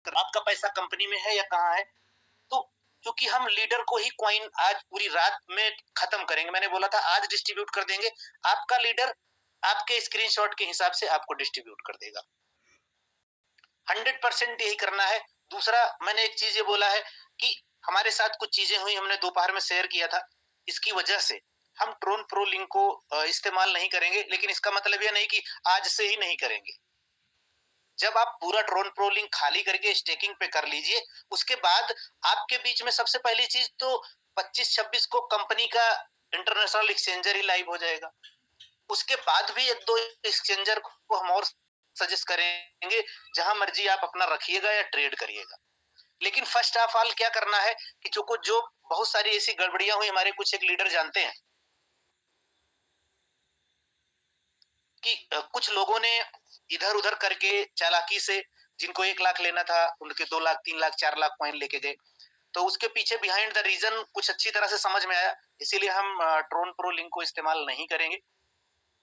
आपका पैसा कंपनी में है या कहाँ है। तो क्योंकि हम लीडर को ही कॉइन आज पूरी रात में खत्म करेंगे, मैंने बोला था आज डिस्ट्रीब्यूट कर देंगे, आपका लीडर आपके स्क्रीनशॉट के हिसाब से आपको डिस्ट्रीब्यूट कर देगा। 100% यही करना है। दूसरा मैंने एक चीज ये बोला है कि हमारे साथ कुछ चीजें हुई, हमने दोपहर में शेयर किया था, इसकी वजह से हम ट्रोन प्रो लिंक को इस्तेमाल नहीं करेंगे, लेकिन इसका मतलब यह नहीं कि आज से ही नहीं करेंगे। जब आप पूरा ट्रोन प्रो लिंक खाली करके स्टेकिंग पे कर लीजिए, उसके बाद आपके बीच में सबसे पहली चीज तो 25-26 को कंपनी का इंटरनेशनल एक्सचेंजर ही लाइव हो जाएगा। उसके बाद भी एक दो एक्सचेंजर को हम और सजेस्ट करेंगे, जहां मर्जी आप अपना रखिएगा या ट्रेड करिएगा। लेकिन फर्स्ट ऑफ ऑल क्या करना है कि जो बहुत सारी ऐसी गड़बड़ियां हुई, हमारे कुछ एक लीडर जानते हैं कि कुछ लोगों ने इधर उधर करके चालाकी से, जिनको 1 लाख लेना था उनके 2 लाख 3 लाख 4 लाख कॉइन लेके गए। तो उसके पीछे बिहाइंड द रीजन कुछ अच्छी तरह से समझ में आया, इसीलिए हम ट्रोन प्रो लिंक को इस्तेमाल नहीं करेंगे।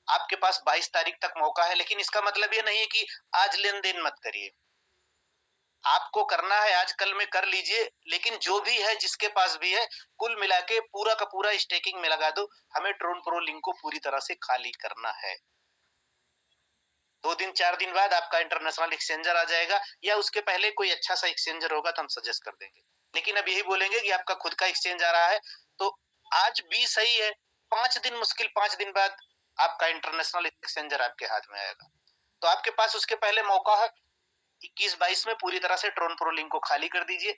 आपके पास 22 तारीख तक मौका है, लेकिन इसका मतलब ये नहीं है कि आज लेन देन मत करिए। आपको करना है आज कल में कर लीजिए, लेकिन जो भी है जिसके पास भी है कुल मिला के पूरा का पूरा स्टेकिंग में लगा दो। हमें ट्रोन प्रो लिंक को पूरी तरह से खाली करना है। 2 दिन 4 दिन बाद आपका इंटरनेशनल एक्सचेंजर आ जाएगा, या उसके पहले कोई अच्छा सा एक्सचेंजर होगा तो हम सजेस्ट कर देंगे। लेकिन अब यही बोलेंगे कि आपका खुद का एक्सचेंज आ रहा है तो आज भी सही है, 5 दिन मुश्किल 5 दिन बाद आपका इंटरनेशनल एक्सचेंजर आपके हाथ में आएगा। तो आपके पास उसके पहले मौका है, 21-22 में पूरी तरह से ट्रोन प्रो लिंक को खाली कर दीजिए,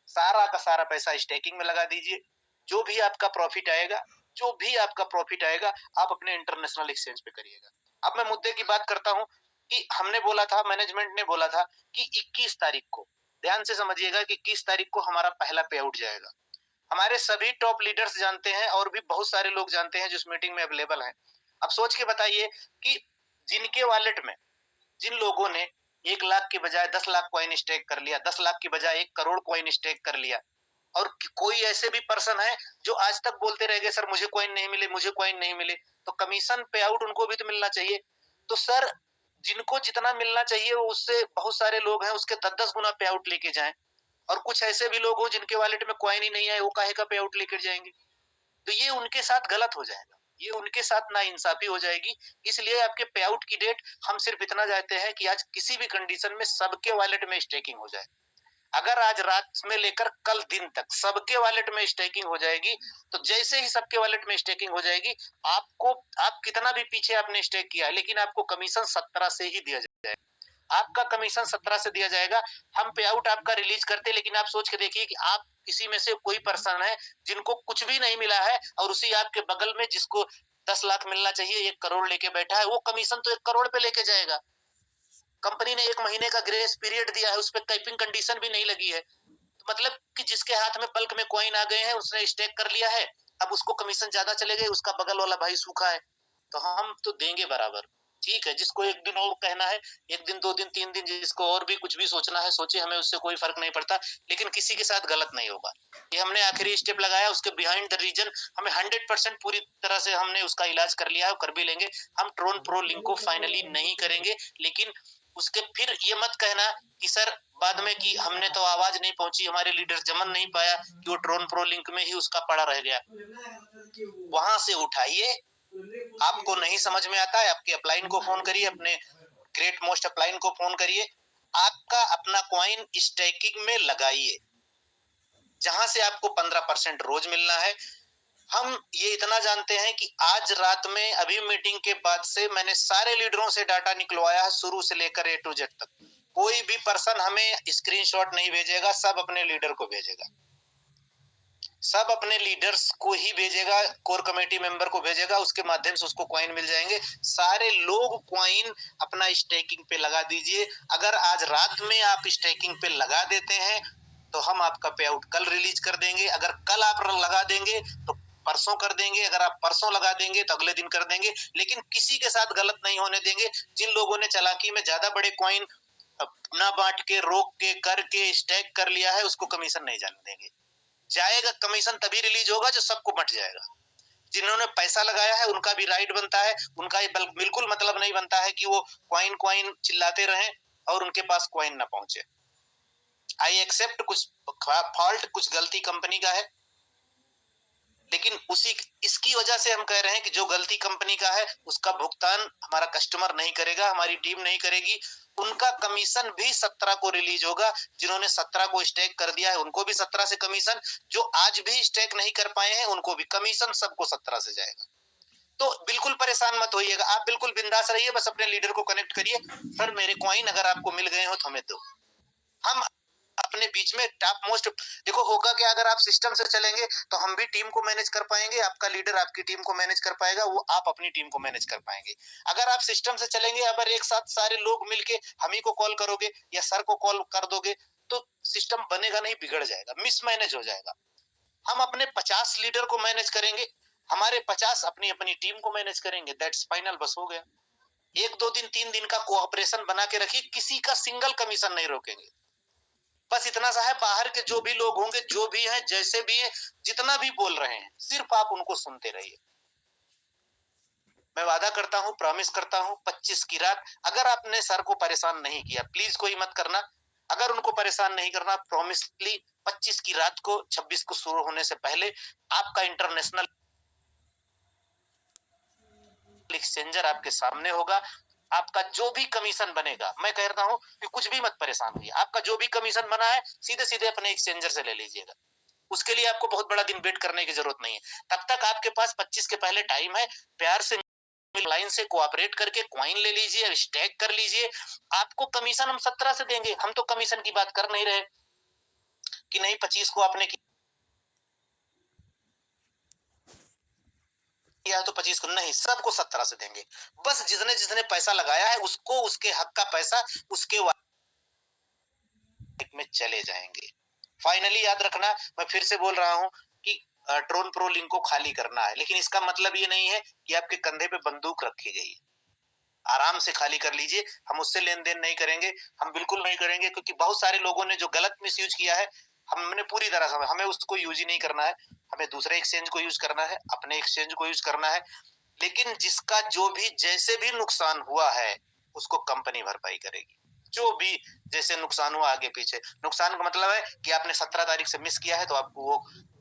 सारा का सारा पैसा स्टेकिंग में लगा दीजिए। जो भी आपका प्रॉफिट आएगा, जो भी आपका प्रॉफिट आएगा आप अपने इंटरनेशनल एक्सचेंज पे करिएगा। अब मैं मुद्दे की बात करता हूं कि हमने बोला था, मैनेजमेंट ने बोला था कि 21 तारीख को, ध्यान से समझिएगा कि 21 तारीख को हमारा पहला पे आउट जाएगा। हमारे सभी टॉप लीडर्स जानते हैं और भी बहुत सारे लोग जानते हैं जो इस मीटिंग में अवेलेबल हैं। अब सोच के बताइए कि जिनके वॉलेट में, जिन लोगों ने 1 लाख की बजाय 10 लाख कॉइन स्टेक कर लिया, 10 लाख की बजाय 1 करोड़ कॉइन स्टेक कर लिया, और कोई ऐसे भी पर्सन है जो आज तक बोलते रह गए सर मुझे कॉइन नहीं मिले, मुझे कॉइन नहीं मिले, तो कमीशन पे आउट उनको भी तो मिलना चाहिए। तो सर जिनको जितना मिलना चाहिए वो उससे बहुत सारे लोग हैं उसके 10-10 गुना पे आउट लेके जाएं, और कुछ ऐसे भी लोग हो जिनके वॉलेट में कॉइन ही नहीं है, वो काहे का पे आउट लेकर जाएंगे। तो ये उनके साथ गलत हो जाएगा, ये उनके साथ नाइंसाफी हो जाएगी। इसलिए आपके पे आउट की डेट हम सिर्फ इतना चाहते हैं कि आज किसी भी कंडीशन में सबके वॉलेट में स्टेकिंग हो जाए। अगर आज रात में लेकर कल दिन तक सबके वॉलेट में स्टेकिंग हो जाएगी, तो जैसे ही सबके वॉलेट में स्टेकिंग हो जाएगी, आपको, आप कितना भी पीछे आपने स्टेक किया है, लेकिन आपको कमीशन 17 से ही दिया जाएगा। आपका कमीशन 17 से दिया जाएगा। हम पे आउट आपका रिलीज करते, लेकिन आप सोच के देखिए कि आप किसी में से कोई पर्सन है जिनको कुछ भी नहीं मिला है, और उसी आपके बगल में जिसको 10 लाख मिलना चाहिए 1 करोड़ लेके बैठा है, वो कमीशन तो 1 करोड़ पे लेके जाएगा। कंपनी ने 1 महीने का ग्रेस पीरियड दिया है, उस पर कैपिंग कंडीशन भी नहीं लगी है। तो मतलब कि जिसके हाथ में बल्क में कॉइन आ गए हैं उसने स्टेक कर लिया है, अब उसको कमीशन ज्यादा चले गए, उसका बगल वाला भाई सूखा है, तो हम तो देंगे बराबर। ठीक है, जिसको 1 दिन और कहना है, 1 दिन 2 दिन 3 दिन, जिसको और भी कुछ भी सोचना है सोचे, हमें उससे कोई फर्क नहीं पड़ता, लेकिन किसी के साथ गलत नहीं होगा। ये हमने आखिरी स्टेप लगाया, उसके बिहाइंड द रीजन हमें 100% पूरी तरह से हमने उसका इलाज कर लिया है, कर भी लेंगे। हम ट्रोन प्रो लिंक को फाइनली नहीं करेंगे, लेकिन उसके फिर ये मत कहना कि सर बाद में कि हमने तो आवाज नहीं पहुंची, हमारे लीडर जमन नहीं पाया कि वो ट्रोन प्रो लिंक में ही उसका पड़ा रह गया। वहां से उठाइए, आपको नहीं समझ में आता है आपके अपलाइन को फोन करिए, अपने ग्रेट मोस्ट अपलाइन को फोन करिए, आपका अपना कॉइन स्टेकिंग में लगाइए, जहां से आपको 15% रोज मिलना है। हम ये इतना जानते हैं कि आज रात में अभी मीटिंग के बाद से मैंने सारे लीडरों से डाटा निकलवाया है, शुरू से लेकर A to Z तक। कोई भी पर्सन हमें स्क्रीनशॉट नहीं भेजेगा, सब अपने लीडर को भेजेगा, सब अपने लीडर्स को ही भेजेगा, कोर कमेटी मेंबर को भेजेगा, उसके माध्यम से उसको कॉइन मिल जाएंगे। सारे लोग कॉइन अपना स्टेकिंग पे लगा दीजिए। अगर आज रात में आप स्टेकिंग पे लगा देते हैं तो हम आपका पे आउट कल रिलीज कर देंगे। अगर कल आप लगा देंगे तो परसों कर देंगे, अगर आप परसों लगा देंगे तो अगले दिन कर देंगे, लेकिन किसी के साथ गलत नहीं होने देंगे। जिन लोगों ने चालाकी में ज्यादा बड़े कॉइन ना बांट के, रोक के, करके स्टैक कर लिया है, उसको कमीशन नहीं जाने देंगे। जाएगा कमीशन तभी रिलीज होगा जो सबको बट जाएगा। जिन्होंने पैसा लगाया है उनका भी राइट बनता है, उनका बिल्कुल मतलब नहीं बनता है कि वो कॉइन कॉइन चिल्लाते रहें और उनके पास कॉइन ना पहुंचे। आई एक्सेप्ट कुछ फॉल्ट, कुछ गलती कंपनी का है, लेकिन इसकी वजह से हम कह रहे हैं कि जो गलती कंपनी का है उसका भुगतान हमारा कस्टमर नहीं करेगा, हमारी टीम नहीं करेगी। उनका कमीशन भी 17 को रिलीज होगा। जिन्होंने 17 को स्टेक कर दिया है उनको भी 17 से कमीशन, जो आज भी स्टेक नहीं कर पाए हैं उनको भी कमीशन, सबको 17 से जाएगा। तो बिल्कुल परेशान मत होइएगा, आप बिल्कुल बिंदास रहिए, बस अपने लीडर को कनेक्ट करिए, सर मेरे कॉइन अगर आपको मिल गए हो तो हमें दो। हम अपने बीच में टॉप मोस्ट, देखो होगा क्या, अगर आप सिस्टम से चलेंगे तो हम भी टीम को मैनेज कर पाएंगे, आपका लीडर आपकी टीम को मैनेज कर पाएगा, वो आप अपनी टीम को मैनेज कर पाएंगे। अगर आप सिस्टम से चलेंगे, अगर एक साथ सारे लोग मिलके हम ही को कॉल करोगे या सर को कॉल कर दोगे तो सिस्टम बनेगा नहीं, बिगड़ जाएगा, मिसमैनेज हो जाएगा। हम अपने 50 लीडर को मैनेज करेंगे, हमारे 50 अपनी अपनी टीम को मैनेज करेंगे, दैट्स फाइनल, बस हो गया। 1 2 दिन 3 दिन का कोऑपरेशन बना के रखिए, किसी का सिंगल कमीशन नहीं रोकेंगे, बस इतना सा है। बाहर के जो भी लोग होंगे, जो भी हैं, जैसे भी है, जितना भी बोल रहे हैं, सिर्फ आप उनको सुनते रहिए। मैं वादा करता हूं, प्रॉमिस करता हूं, 25 की रात, अगर आपने सर को परेशान नहीं किया, प्लीज कोई मत करना, अगर उनको परेशान नहीं करना, प्रॉमिसली 25 की रात को, 26 को शुरू होने से पहले आपका इंटरनेशनल एक्सचेंजर आपके सामने होगा। आपका जो भी कमीशन बनेगा, मैं कह रहा हूं कि कुछ भी मत परेशान होइए, आपका जो भी कमीशन बना है सीधे सीधे अपने एक्सचेंजर से ले लीजिएगा। उसके लिए आपको बहुत बड़ा दिन वेट करने की जरूरत नहीं है। तब तक आपके पास 25 के पहले टाइम है, प्यार से लाइन से कोऑपरेट करके कॉइन ले लीजिए, स्टैक कर लीजिए। आपको कमीशन हम 17 से देंगे, हम तो कमीशन की बात कर नहीं रहे कि नहीं 25 को आपने किया है तो 25 को नहीं, सबको 17 से देंगे। बस जिसने जिसने पैसा लगाया है उसको उसके हक का पैसा उसके में चले जाएंगे। फाइनली याद रखना, मैं फिर से बोल रहा हूं कि ट्रोन प्रो लिंक को खाली करना है, लेकिन इसका मतलब ये नहीं है कि आपके कंधे पे बंदूक रखी गई है। आराम से खाली कर लीजिए, हम उससे लेन देन नहीं करेंगे, हम बिल्कुल नहीं करेंगे, क्योंकि बहुत सारे लोगों ने जो गलत मिसयूज किया है, हमने पूरी तरह से, हमें उसको यूज ही नहीं करना है। हमें दूसरे एक्सचेंज को यूज करना है, अपने एक्सचेंज को यूज करना है। लेकिन जिसका जो भी जैसे भी नुकसान हुआ है उसको कंपनी भरपाई करेगी। जो भी जैसे नुकसान हुआ आगे पीछे, नुकसान का मतलब है कि आपने 17 तारीख से मिस किया है तो आपको वो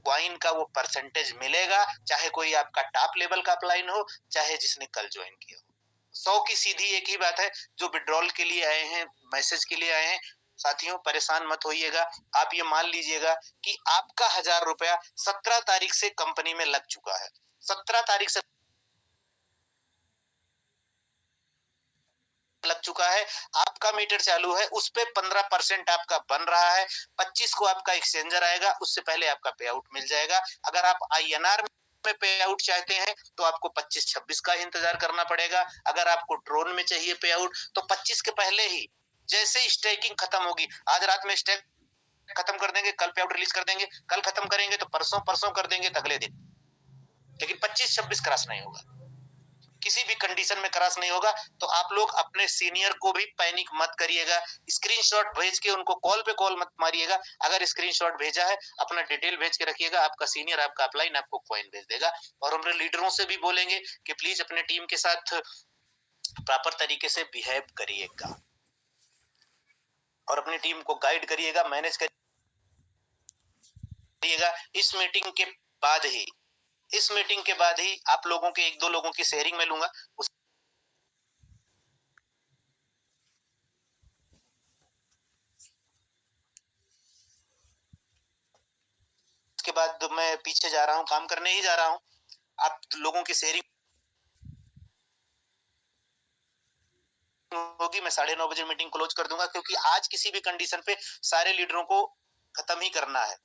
क्वाइन का वो परसेंटेज मिलेगा, चाहे कोई आपका टॉप लेवल का अपलाइन हो, चाहे जिसने कल ज्वाइन किया हो। 100 की सीधी एक ही बात है, जो विड्रॉल के लिए आए हैं, मैसेज के लिए आए हैं, साथियों परेशान मत होइएगा। आप ये मान लीजिएगा कि आपका 1000 रुपया 17 तारीख से कंपनी में लग चुका है। 17 तारीख से लग चुका है, आपका मीटर चालू है, उस पे 15% आपका बन रहा है। 25 को आपका एक्सचेंजर आएगा, उससे पहले आपका पे आउट मिल जाएगा। अगर आप INR में पे आउट चाहते हैं तो आपको 25-26 का इंतजार करना पड़ेगा। अगर आपको ड्रोन में चाहिए पे आउट तो 25 के पहले ही, जैसे स्टेकिंग खत्म होगी, आज रात में स्टेक खत्म कर देंगे, कल पे आउट रिलीज कर देंगे, कल खत्म करेंगे तो परसों कर देंगे, अगले दिन, लेकिन 25-26 क्रॉस नहीं होगा, किसी भी कंडीशन में क्रॉस नहीं होगा। तो आप लोग अपने सीनियर को भी पैनिक मत करिएगा, स्क्रीनशॉट भेज के उनको कॉल पे कॉल मत मारिएगा। अगर स्क्रीनशॉट भेजा है अपना डिटेल भेज के रखिएगा, आपका सीनियर आपका अपलाइन आपको कॉइन भेज देगा। और हम लीडरों से भी बोलेंगे कि प्लीज अपने टीम के साथ प्रॉपर तरीके से बिहेव करिएगा और अपनी टीम को गाइड करिएगा, मैनेज करिएगा। इस मीटिंग के बाद ही आप लोगों के 1-2 लोगों की शेयरिंग में लूंगा। उसके बाद मैं पीछे जा रहा हूँ, काम करने ही जा रहा हूँ। आप लोगों की शेयरिंग होगी, मैं 9:30 बजे मीटिंग क्लोज कर दूंगा, क्योंकि आज किसी भी कंडीशन पे सारे लीडरों को खत्म ही करना है,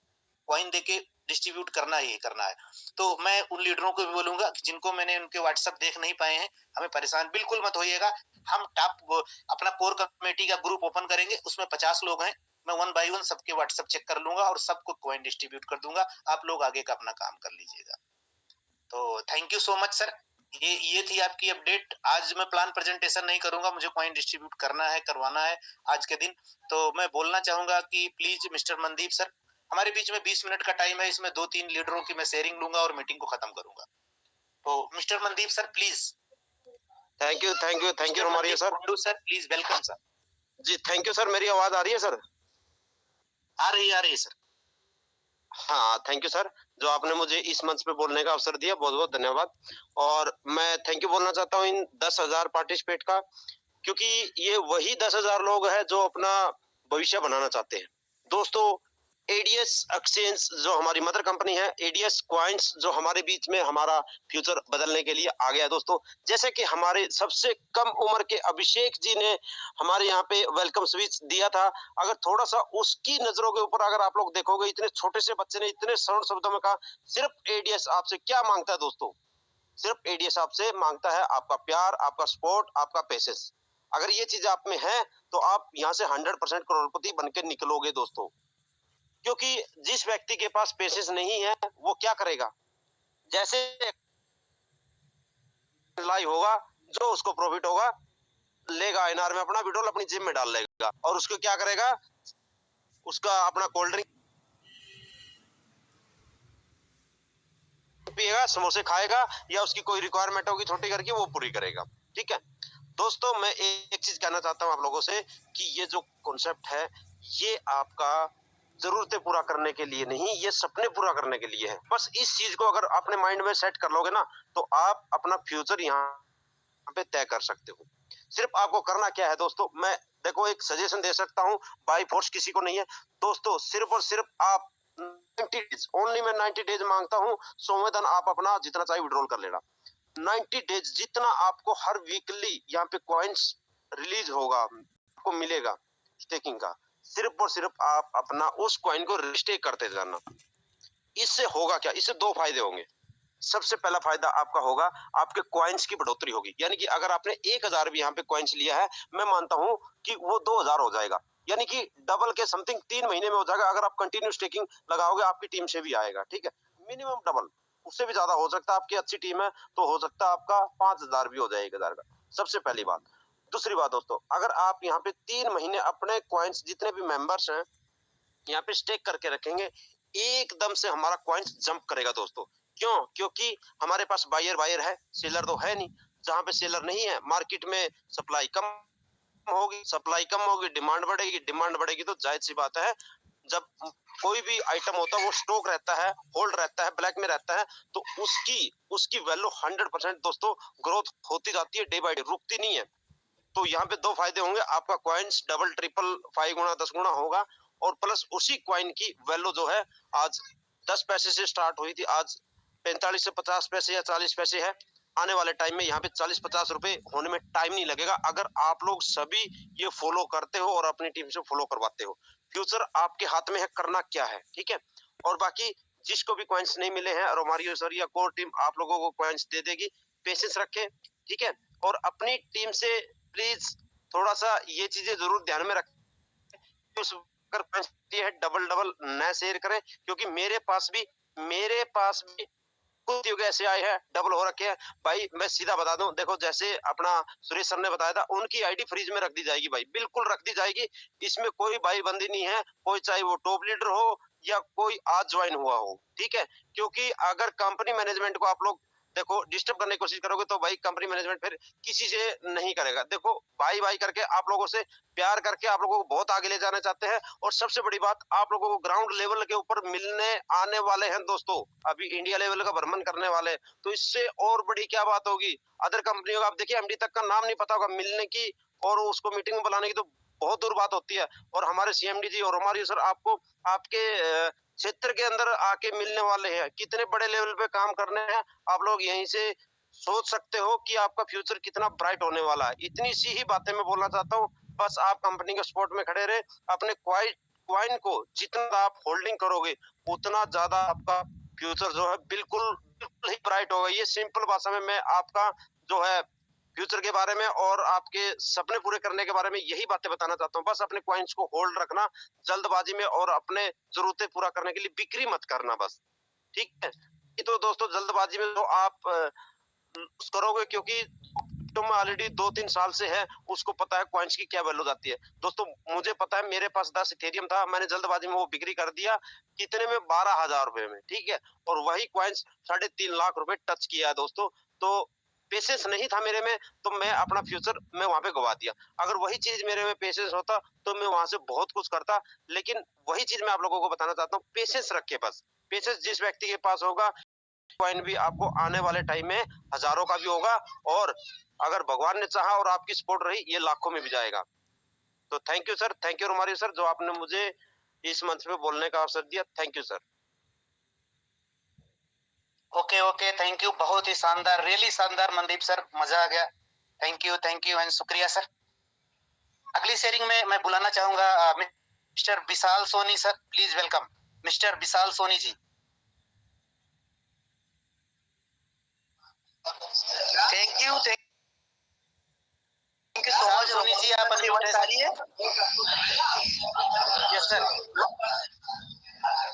कॉइन देके डिस्ट्रीब्यूट करना ही करना है। तो मैं उन लीडरों को भी बोलूंगा कि जिनको मैंने उनके व्हाट्सएप देख नहीं पाए हैं, हमें परेशान बिल्कुल मत होइएगा। हम टॉप अपना कोर कमेटी का ग्रुप ओपन करेंगे, उसमें 50 लोग हैं, मैं 1 बाय 1 सबके व्हाट्सएप चेक कर लूंगा और सबको कॉइन डिस्ट्रीब्यूट कर दूंगा। आप लोग आगे का अपना काम कर लीजिएगा। तो thank you so much sir, ये थी आपकी अपडेट। आज मैं प्लान प्रेजेंटेशन नहीं करूंगा, मुझे कॉइन डिस्ट्रीब्यूट करना है, करवाना है आज के दिन। तो मैं बोलना चाहूंगा कि प्लीज मिस्टर मनदीप सर, हमारे बीच में 20 मिनट का टाइम है, इसमें 2-3 लीडरों की मैं शेयरिंग लूंगा और मीटिंग को खत्म करूंगा। तो mister Mandeep sir please. Thank you Romaria sir. Sir please welcome sir. जी थैंक यू सर, मेरी आवाज आ रही है सर? आ रही है सर। हाँ, थैंक यू सर, जो आपने मुझे इस मंच पे बोलने का अवसर दिया, बहुत-बहुत धन्यवाद। और मैं थैंक यू बोलना चाहता हूँ इन 10,000 पार्टिसिपेट का, क्योंकि ये वही 10,000 लोग हैं जो अपना भविष्य बनाना चाहते हैं। दोस्तों, एडीएस एक्सचेंज जो हमारी मदर कंपनी है, एडीएस कॉइन्स जो हमारे बीच में हमारा फ्यूचर बदलने के लिए आ गया दोस्तों। जैसे कि हमारे सबसे कम उम्र के अभिषेक जी ने हमारे यहाँ पे वेलकम स्पीच दिया था। अगर थोड़ा-सा उसकी नज़रों के ऊपर अगर आप लोग देखोगे, इतने छोटे से बच्चे ने इतने सरल शब्दों में कहा, सिर्फ एडीएस आपसे क्या माँगता है दोस्तों? सिर्फ एडीएस आपसे मांगता है आपका प्यार, आपका सपोर्ट, आपका पेशेंस। अगर ये चीज आप में है तो आप यहाँ से 100% करोड़पति बन के निकलोगे दोस्तों। क्योंकि जिस व्यक्ति के पास पेशेंस नहीं है वो क्या करेगा? जैसे लाई होगा, जो उसको प्रॉफिट होगा लेगा आईएनआर में, अपना विड्रॉल अपनी जेब में डाल लेगा और उसको क्या करेगा? उसका अपना कोल्ड ड्रिंक पिएगा, समोसे खाएगा या उसकी कोई रिक्वायरमेंट होगी छोटी घर की वो पूरी करेगा। ठीक है दोस्तों, मैं एक चीज कहना चाहता हूं आप लोगों से कि ये जो कॉन्सेप्ट है ये आपका जरूरतें पूरा करने के लिए नहीं, ये सपने पूरा करने के लिए है। बस इस चीज को अगर अपने माइंड में सेट कर लोगे ना तो आप अपना फ्यूचर यहाँ पे तय कर सकते हो। सिर्फ आपको करना क्या है दोस्तों, मैं देखो एक सजेशन दे सकता हूँ, बाई फोर्स किसी को नहीं है दोस्तों। सिर्फ और सिर्फ आप 90 डेज, ओनली मैं 90 डेज मांगता हूँ, संवेदन आप अपना जितना चाहिए विड्रॉल कर लेना। 90 डेज जितना आपको हर वीकली यहाँ पे कॉइन्स रिलीज होगा, आपको मिलेगा स्टेकिंग का, सिर्फ और सिर्फ आप अपना उस कॉइन को रिस्टेक करते जाना। इससे होगा क्या? इससे दो फायदे होंगे। सबसे पहला फायदा आपका होगा, आपके कॉइन्स की बढ़ोतरी होगी। यानी कि अगर आपने 1000 भी यहाँ पे कॉइन्स लिया है, मैं मानता हूँ कि वो 2000 हो जाएगा। यानी कि डबल के समथिंग 3 महीने में हो जाएगा। अगर आप कंटिन्यू स्टेकिंग लगाओगे आपकी टीम से भी आएगा। ठीक है, मिनिमम डबल, उससे भी ज्यादा हो सकता है। आपकी अच्छी टीम है तो हो सकता है आपका 5000 भी हो जाए 1000 का। सबसे पहली बात। दूसरी बात दोस्तों, अगर आप यहाँ पे 3 महीने अपने कॉइन्स जितने भी मेंबर्स हैं यहाँ पे स्टेक करके रखेंगे, एकदम से हमारा कॉइन्स जंप करेगा दोस्तों। क्यों? क्योंकि हमारे पास बायर है, सेलर तो है नहीं। जहां पे सेलर नहीं है, मार्केट में सप्लाई कम होगी, सप्लाई कम होगी, डिमांड बढ़ेगी तो जाहिर सी बात है, जब कोई भी आइटम होता है वो स्टॉक रहता है, होल्ड रहता है, ब्लैक में रहता है, तो उसकी उसकी वैल्यू 100% दोस्तों ग्रोथ होती जाती है, डे बाय डे रुकती नहीं है। तो यहाँ पे दो फायदे होंगे, आपका कॉइन्स डबल ट्रिपल 5 गुना 10 गुना होगा, और प्लस उसी कॉइन की वैल्यू जो है आज 10 पैसे से स्टार्ट हुई थी, आज 45 से 50 पैसे या 40 पैसे है। आने वाले टाइम में यहाँ पे 40-50 रुपए होने में टाइम नहीं लगेगा, अगर आप लोग सभी ये फॉलो करते हो और अपनी टीम से फॉलो करवाते हो। फ्यूचर आपके हाथ में है, करना क्या है। ठीक है, और बाकी जिसको भी कॉइन्स नहीं मिले हैं, रोमारियो सर या कोर टीम आप लोगों को कॉइन्स दे देगी। पेशेंस रखें, ठीक है, और अपनी टीम से प्लीज थोड़ा सा ये चीजें जरूर ध्यान में रखें, उस है डबल डबल न शेयर करें, क्योंकि मेरे पास भी कुछ युग ऐसे आए हैं डबल हो रखे हैं। भाई मैं सीधा बता दूं, देखो जैसे अपना सुरेश सर ने बताया था, उनकी आईडी फ्रीज में रख दी जाएगी भाई, बिल्कुल रख दी जाएगी। इसमें कोई भाई बंदी नहीं है, कोई चाहे वो टॉप लीडर हो या कोई आज ज्वाइन हुआ हो। ठीक है, क्योंकि अगर कंपनी मैनेजमेंट को आप लोग देखो डिस्टर्ब करने की कोशिश करोगे तो भाई कंपनी मैनेजमेंट फिर किसी से नहीं करेगा। देखो भाई भाई करके आप लोगों से प्यार करके आप लोगों को बहुत आगे ले जाना चाहते हैं, और सबसे बड़ी बात आप लोगों को ग्राउंड लेवल के ऊपर मिलने आने वाले हैं दोस्तों। अभी इंडिया लेवल का भ्रमण करने वाले हैं, तो इससे और बड़ी क्या बात होगी। अदर कंपनियों का आप देखिए, एमडी तक का नाम नहीं पता होगा, मिलने की और उसको मीटिंग में बुलाने की तो बहुत दूर बात होती है। और हमारे सीएमडी जी और हमारे सर आपको आपके क्षेत्र के अंदर आके मिलने वाले हैं, कितने बड़े लेवल पे काम करने हैं। आप लोग यहीं से सोच सकते हो कि आपका फ्यूचर कितना ब्राइट होने वाला है। इतनी सी ही बातें मैं बोलना चाहता हूँ। बस आप कंपनी के सपोर्ट में खड़े रहे, अपने क्वाइन को जितना आप होल्डिंग करोगे उतना ज्यादा आपका फ्यूचर जो है बिल्कुल बिल्कुल ही ब्राइट होगा। ये सिंपल भाषा में मैं आपका जो है फ्यूचर के बारे में और आपके सपने पूरे करने के बारे में यही बातें बताना चाहता हूँ। बस अपने कॉइन्स को होल्ड रखना जल्दबाजी में, और अपने जरूरतें पूरा करने के लिए बिक्री मत करना बस। ठीक है, ये तो दोस्तों जल्दबाजी में तो आप करोगे, क्योंकि तुम ऑलरेडी 2-3 साल से है, उसको पता है कॉइन्स की क्या वैल्यू जाती है। दोस्तों मुझे पता है, मेरे पास 10 इथेरियम था, मैंने जल्दबाजी में वो बिक्री कर दिया, कितने में 12,000 रुपए में। ठीक है, और वही कॉइन्स 3.5 लाख रुपए टच किया है दोस्तों। तो पेशेंस नहीं था मेरे में, तो मैं अपना फ्यूचर मैं वहाँ पे गवा दिया। अगर वही चीज़ मेरे में पेशेंस होता, तो मैं वहाँ से बहुत कुछ करता। लेकिन वही चीज़ मैं आप लोगों को बताना चाहता हूँ, पेशेंस रखिए बस। पेशेंस जिस व्यक्ति के पास होगा, कॉइन भी आपको आने वाले टाइम में हज़ारों का भी होगा, और अगर भगवान ने चाहा और आपकी सपोर्ट रही, ये लाखों में भी जाएगा। तो thank you sir, thank you Romario sir, जो आपने मुझे इस मंच पे बोलने का अवसर दिया। Thank you sir. Okay, thank you. बहुत ही शानदार, रियली शानदार मनदीप सर, मजा आ गया। थैंक यू एंड शुक्रिया सर। अगली शेयरिंग में मैं बुलाना चाहूंगा mister Vishal Soni sir, please welcome mister Vishal Soni ji. Thank you so much Soni ji, आप अनम्यूट है। Yes sir.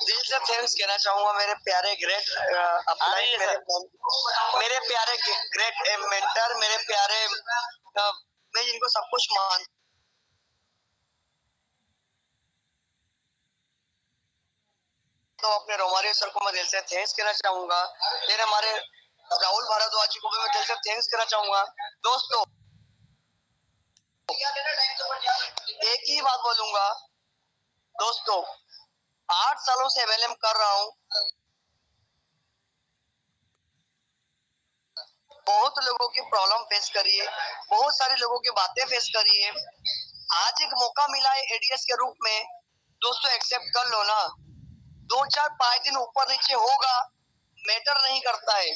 दिल से थैंक्स कहना चाहूंगा मेरे प्यारे ग्रेट अपलाइन, मेरे प्यारे ग्रेट मेंटर, मेरे प्यारे मैं जिनको सब कुछ मान तो अपने रोमारियो सर को मैं दिल से थैंक्स कहना चाहूंगा। फिर हमारे राहुल भारद्वाज जी को भी मैं दिल से थैंक्स कहना चाहूंगा। दोस्तों, एक ही बात बोलूंगा दोस्तों, 8 सालों से एमएलएम कर रहा हूँ। बहुत लोगों की प्रॉब्लम फेस करी है, बहुत सारे लोगों की बातें फेस करी है। आज एक मौका मिला है एडीएस के रूप में, दोस्तों एक्सेप्ट कर लो ना। 2-4-5 दिन ऊपर नीचे होगा, मैटर नहीं करता है,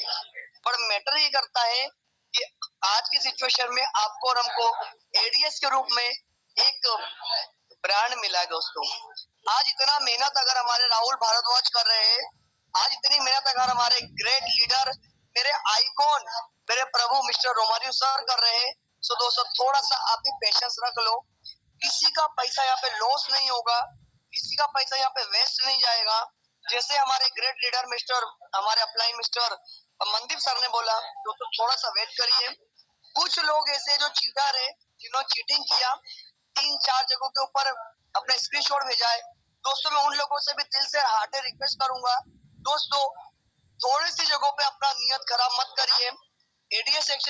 पर मैटर ये करता है कि आज की सिचुएशन में आपको और हमको एडीएस के रूप में एक ब्रांड मिला है। दोस्तों, आज इतना मेहनत अगर हमारे राहुल भारद्वाज कर रहे हैं, आज इतनी मेहनत अगर हमारे ग्रेट लीडर, मेरे आइकॉन, मेरे प्रभु मिस्टर रोमारियो सर कर रहे हैं, तो दोस्तों थोड़ा सा आप भी पेशेंस रख लो। किसी का पैसा यहाँ पे लॉस नहीं होगा, किसी का पैसा यहाँ पे वेस्ट नहीं जाएगा। जैसे हमारे ग्रेट लीडर मिस्टर, हमारे अपलाइन मिस्टर मनदीप सर ने बोला, दोस्तों थोड़ा सा वेट करिए। कुछ लोग ऐसे जो चीटर है, जिन्होंने चीटिंग किया, 3-4 जगहों के ऊपर अपने स्क्रीनशॉट भेजा है, दोस्तों मैं उन लोगों से भी दिल से हार्टे रिक्वेस्ट करूंगा, दोस्तों थोड़ी सी जगहों पे अपना नियत खराब मत करिए। एडीएस